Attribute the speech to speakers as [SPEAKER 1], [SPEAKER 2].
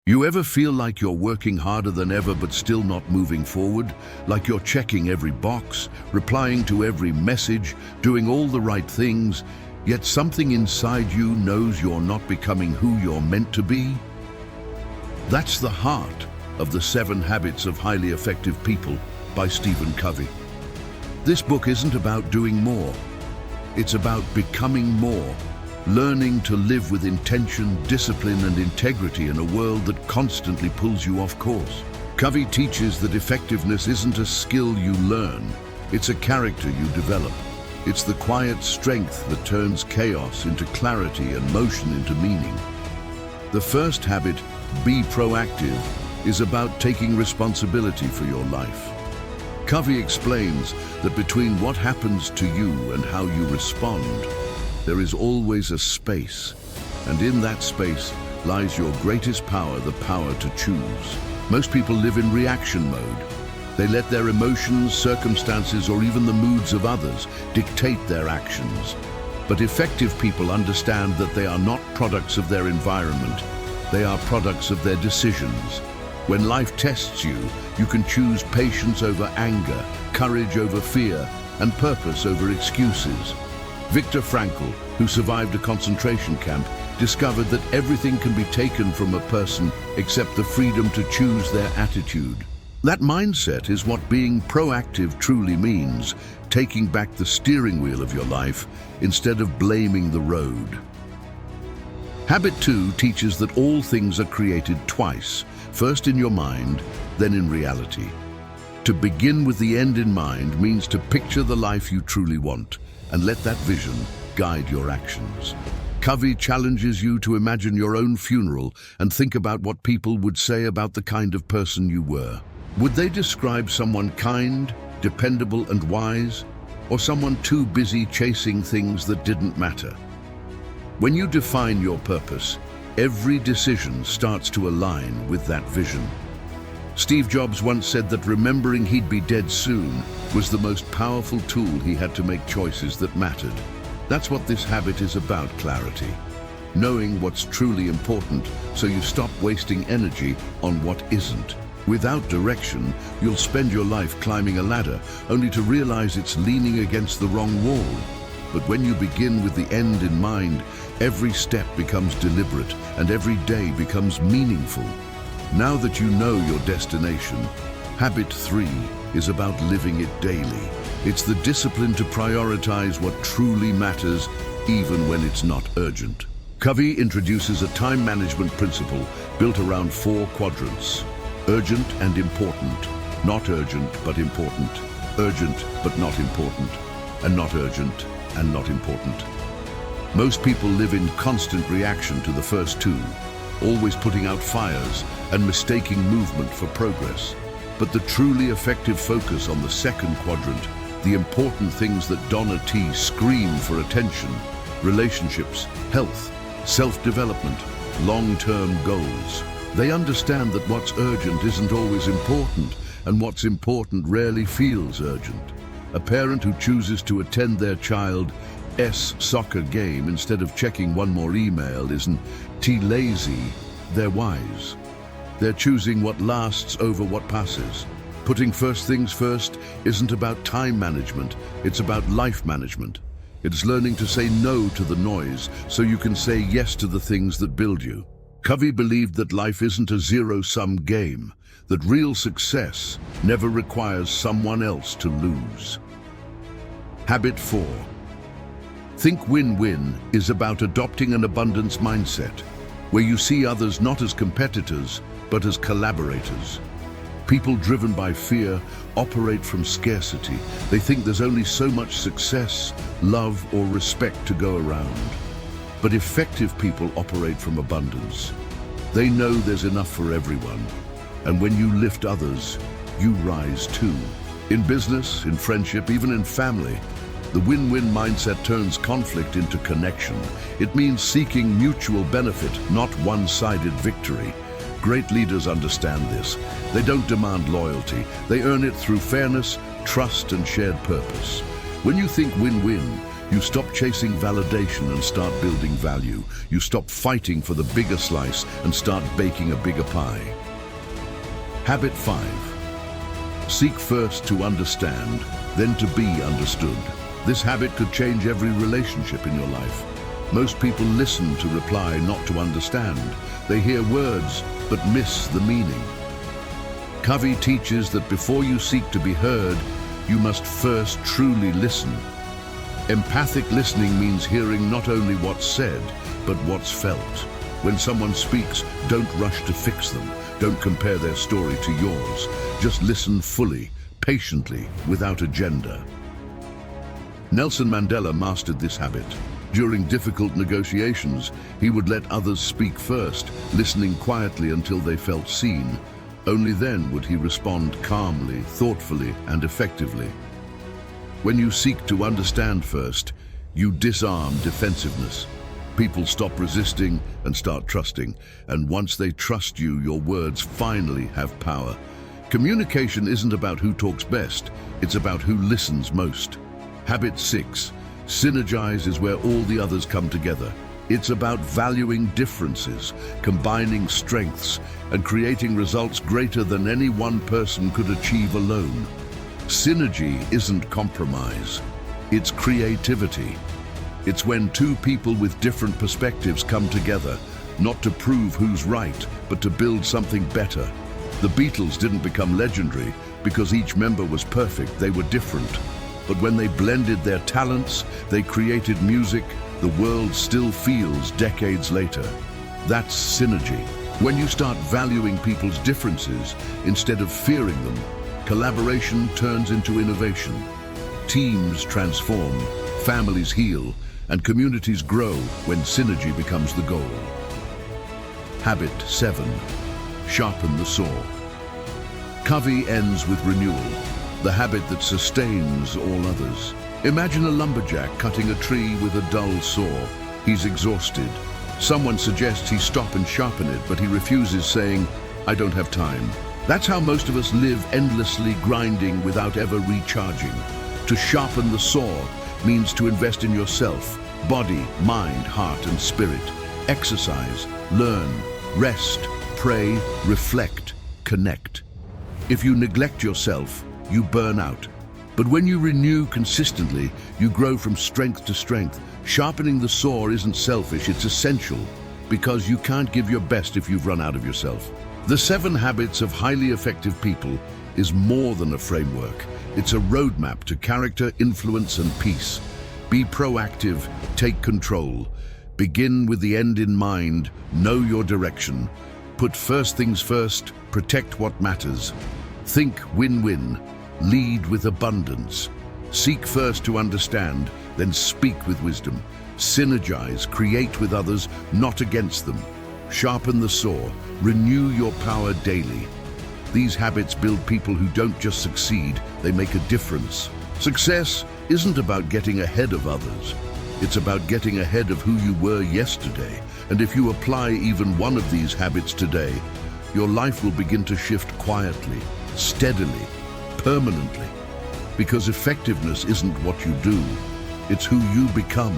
[SPEAKER 1] You ever feel like you're working harder than ever but still not moving forward? Like you're checking every box, replying to every message, doing all the right things, yet something inside you knows you're not becoming who you're meant to be? That's the heart of The 7 Habits of Highly Effective People by Stephen Covey. This book isn't about doing more. It's about becoming more. Learning to live with intention, discipline, and integrity in a world that constantly pulls you off course. Covey teaches that effectiveness isn't a skill you learn, it's a character you develop. It's the quiet strength that turns chaos into clarity and motion into meaning. The first habit, be proactive, is about taking responsibility for your life. Covey explains that between what happens to you and how you respond, there is always a space, and in that space lies your greatest power, the power to choose. Most people live in reaction mode. They let their emotions, circumstances, or even the moods of others dictate their actions. But effective people understand that they are not products of their environment. They are products of their decisions. When life tests you, you can choose patience over anger, courage over fear, and purpose over excuses. Viktor Frankl, who survived a concentration camp, discovered that everything can be taken from a person except the freedom to choose their attitude. That mindset is what being proactive truly means, taking back the steering wheel of your life instead of blaming the road. Habit 2 teaches that all things are created twice, first in your mind, then in reality. To begin with the end in mind means to picture the life you truly want, and let that vision guide your actions. Covey challenges you to imagine your own funeral and think about what people would say about the kind of person you were. Would they describe someone kind, dependable, and wise, or someone too busy chasing things that didn't matter? When you define your purpose, every decision starts to align with that vision. Steve Jobs once said that remembering he'd be dead soon was the most powerful tool he had to make choices that mattered. That's what this habit is about, clarity. Knowing what's truly important so you stop wasting energy on what isn't. Without direction, you'll spend your life climbing a ladder only to realize it's leaning against the wrong wall. But when you begin with the end in mind, every step becomes deliberate and every day becomes meaningful. Now that you know your destination, habit 3 is about living it daily. It's the discipline to prioritize what truly matters, even when it's not urgent. Covey introduces a time management principle built around 4 quadrants: urgent and important, not urgent but important, urgent but not important, and not urgent and not important. Most people live in constant reaction to the first 2, always putting out fires and mistaking movement for progress. But the truly effective focus on the second quadrant, the important things that Donna T scream for attention, relationships, health, self-development, long-term goals. They understand that what's urgent isn't always important, and what's important rarely feels urgent. A parent who chooses to attend their child's soccer game instead of checking one more email isn't lazy, they're wise. They're choosing what lasts over what passes. Putting first things first isn't about time management, it's about life management. It's learning to say no to the noise so you can say yes to the things that build you. Covey believed that life isn't a zero-sum game, that real success never requires someone else to lose. Habit 4. Think win-win is about adopting an abundance mindset, where you see others not as competitors, but as collaborators. People driven by fear operate from scarcity. They think there's only so much success, love, or respect to go around. But effective people operate from abundance. They know there's enough for everyone. And when you lift others, you rise too. In business, in friendship, even in family, the win-win mindset turns conflict into connection. It means seeking mutual benefit, not one-sided victory. Great leaders understand this. They don't demand loyalty. They earn it through fairness, trust, and shared purpose. When you think win-win, You stop chasing validation and start building value. You stop fighting for the bigger slice and start baking a bigger pie. Habit 5. Seek first to understand, then to be understood. This habit could change every relationship in your life. Most people listen to reply, not to understand. They hear words, but miss the meaning. Covey teaches that before you seek to be heard, you must first truly listen. Empathic listening means hearing not only what's said, but what's felt. When someone speaks, don't rush to fix them. Don't compare their story to yours. Just listen fully, patiently, without agenda. Nelson Mandela mastered this habit. During difficult negotiations, he would let others speak first, listening quietly until they felt seen. Only then would he respond calmly, thoughtfully, and effectively. When you seek to understand first, you disarm defensiveness. People stop resisting and start trusting, and once they trust you, your words finally have power. Communication isn't about who talks best, it's about who listens most. Habit 6. Synergize is where all the others come together. It's about valuing differences, combining strengths, and creating results greater than any one person could achieve alone. Synergy isn't compromise, it's creativity. It's when two people with different perspectives come together, not to prove who's right, but to build something better. The Beatles didn't become legendary because each member was perfect, they were different. But when they blended their talents, they created music the world still feels decades later. That's synergy. When you start valuing people's differences instead of fearing them, collaboration turns into innovation. Teams transform, families heal, and communities grow when synergy becomes the goal. Habit 7. Sharpen the saw. Covey ends with renewal, the habit that sustains all others. Imagine a lumberjack cutting a tree with a dull saw. He's exhausted. Someone suggests he stop and sharpen it, but he refuses, saying, "I don't have time." That's how most of us live, endlessly grinding without ever recharging. To sharpen the saw means to invest in yourself, body, mind, heart, and spirit. Exercise, learn, rest, pray, reflect, connect. If you neglect yourself, you burn out. But when you renew consistently, you grow from strength to strength. Sharpening the saw isn't selfish, it's essential, because you can't give your best if you've run out of yourself. The 7 Habits of Highly Effective People is more than a framework. It's a roadmap to character, influence, and peace. Be proactive, take control. Begin with the end in mind, know your direction. Put first things first, protect what matters. Think win-win. Lead with abundance. Seek first to understand, then speak with wisdom. Synergize, create with others, not against them. Sharpen the saw, renew your power daily. These habits build people who don't just succeed, they make a difference. Success isn't about getting ahead of others. It's about getting ahead of who you were yesterday. And if you apply even one of these habits today, your life will begin to shift quietly, steadily, permanently. Because effectiveness isn't what you do, it's who you become.